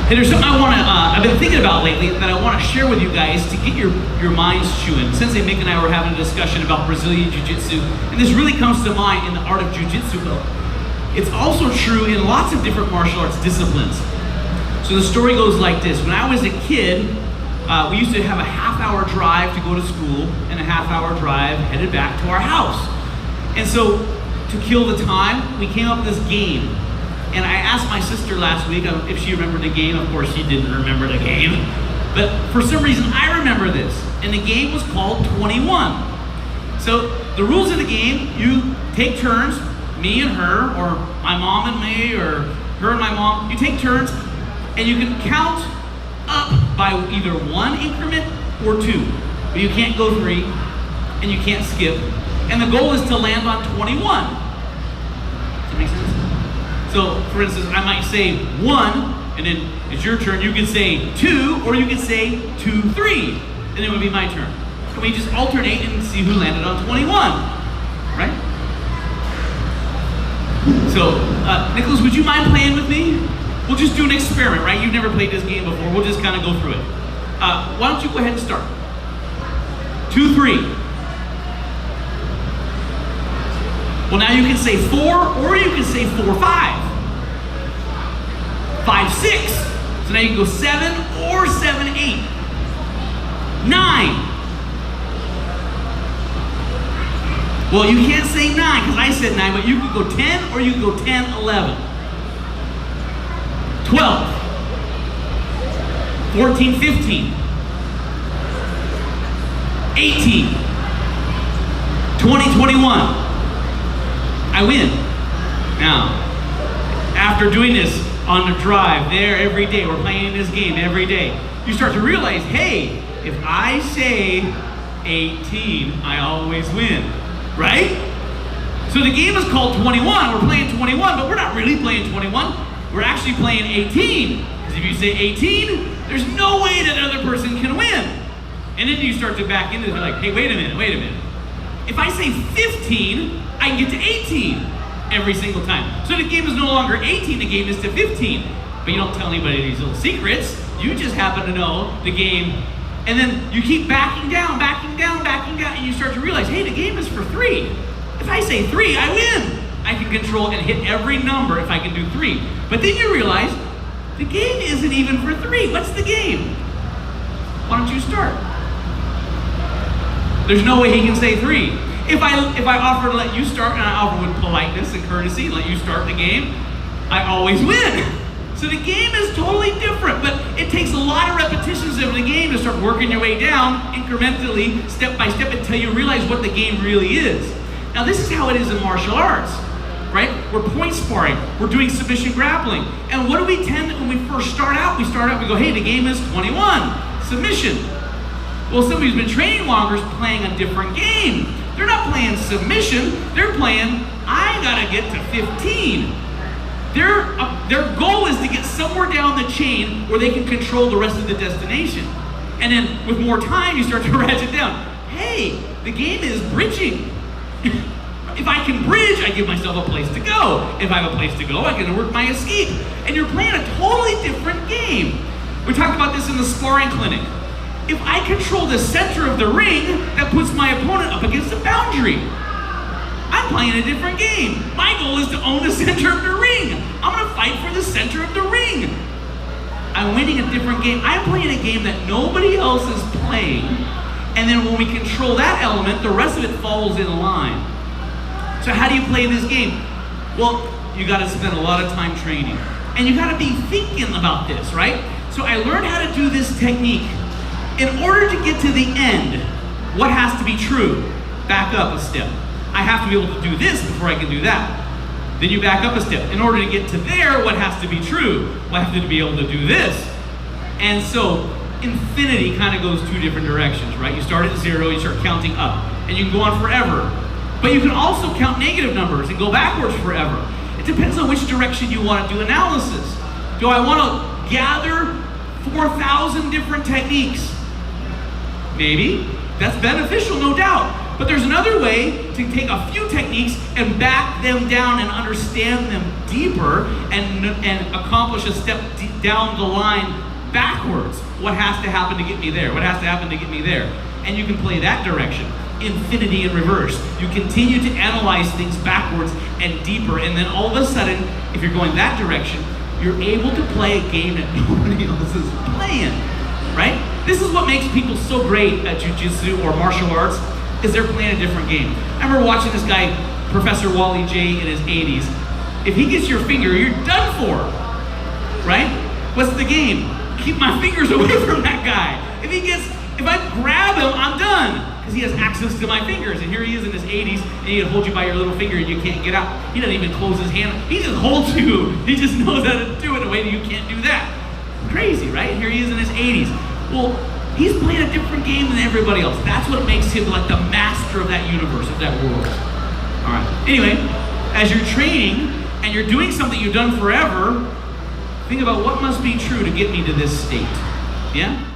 Hey, there's something I've been thinking about lately that I want to share with you guys to get your minds chewing. Sensei Mick and I were having a discussion about Brazilian Jiu-Jitsu, and this really comes to mind in the art of Jiu-Jitsu. It's also true in lots of different martial arts disciplines. So the story goes like this. When I was a kid, we used to have a half-hour drive to go to school and a half-hour drive headed back to our house. And so to kill the time, we came up with this game. And I asked my sister last week if she remembered the game. Of course, she didn't remember the game. But for some reason, I remember this. And the game was called 21. So the rules of the game, you take turns, me and her, or my mom and me, or her and my mom. You take turns, and you can count up by either one increment or two. But you can't go three, and you can't skip. And the goal is to land on 21. Does that make sense? So, for instance, I might say 1, and then it's your turn. You can say 2, or you can say 2, 3, and then it would be my turn. And we just alternate and see who landed on 21, right? So, Nicholas, would you mind playing with me? We'll just do an experiment, right? You've never played this game before. We'll just kind of go through it. Why don't you go ahead and start? 2, 3. Well, now you can say 4, or you can say 4, 5. 5, 6. So now you can go 7 or 7, 8. 9. Well, you can't say 9 because I said 9, but you could go 10 or you could go 10, 11. 12. 14, 15. 18. 20, 21. I win. Now, after doing this on the drive there every day, we're playing this game every day, you start to realize, hey, if I say 18, I always win, right? So the game is called 21. We're playing 21, but we're not really playing 21. We're actually playing 18. Because if you say 18, there's no way that another person can win. And then you start to back into it, like, hey, wait a minute. If I say 15, I can get to 18 every single time. So the game is no longer 18, the game is to 15. But you don't tell anybody these little secrets. You just happen to know the game. And then you keep backing down, and you start to realize, hey, the game is for 3. If I say 3, I win. I can control and hit every number if I can do 3. But then you realize, the game isn't even for 3. What's the game? Why don't you start? There's no way he can say 3. If I offer to let you start, and I offer with politeness and courtesy, let you start the game, I always win. So the game is totally different, but it takes a lot of repetitions of the game to start working your way down incrementally, step by step, until you realize what the game really is. Now this is how it is in martial arts, right? We're point sparring, we're doing submission grappling. And what do we tend to, when we first start out, we go, hey, the game is 21, submission. Well, somebody who's been training longer is playing a different game. They're not playing submission, they're playing, I gotta get to 15. Their goal is to get somewhere down the chain where they can control the rest of the destination. And then with more time, you start to ratchet down. Hey, the game is bridging. If I can bridge, I give myself a place to go. If I have a place to go, I can work my escape. And you're playing a totally different game. We talked about this in the sparring clinic. If I control the center of the ring, that puts my opponent up against the boundary. I'm playing a different game. My goal is to own the center of the ring. I'm gonna fight for the center of the ring. I'm winning a different game. I'm playing a game that nobody else is playing. And then when we control that element, the rest of it falls in line. So how do you play this game? Well, you gotta spend a lot of time training. And you gotta be thinking about this, right? So I learned how to do this technique. In order to get to the end, what has to be true? Back up a step. I have to be able to do this before I can do that. Then you back up a step. In order to get to there, what has to be true? Well, I have to be able to do this. And so infinity kind of goes 2 different directions, right? You start at 0, you start counting up, and you can go on forever. But you can also count negative numbers and go backwards forever. It depends on which direction you want to do analysis. Do I want to gather 4,000 different techniques? Maybe. That's beneficial, no doubt. But there's another way to take a few techniques and back them down and understand them deeper and accomplish a step down the line backwards. What has to happen to get me there? What has to happen to get me there? And you can play that direction. Infinity in reverse. You continue to analyze things backwards and deeper, and then all of a sudden, if you're going that direction, you're able to play a game that nobody else is playing, right? This is what makes people so great at jiu-jitsu or martial arts, is they're playing a different game. I remember watching this guy, Professor Wally J, in his 80s. If he gets your finger, you're done for, right? What's the game? Keep my fingers away from that guy. If I grab him, I'm done. Because he has access to my fingers. And here he is in his 80s, and he can hold you by your little finger and you can't get out. He doesn't even close his hand. He just holds you. He just knows how to do it in a way that you can't do that. Crazy, right? Here he is in his 80s. Well, he's playing a different game than everybody else. That's what makes him like the master of that universe, of that world. All right. Anyway, as you're training and you're doing something you've done forever, think about what must be true to get me to this state. Yeah?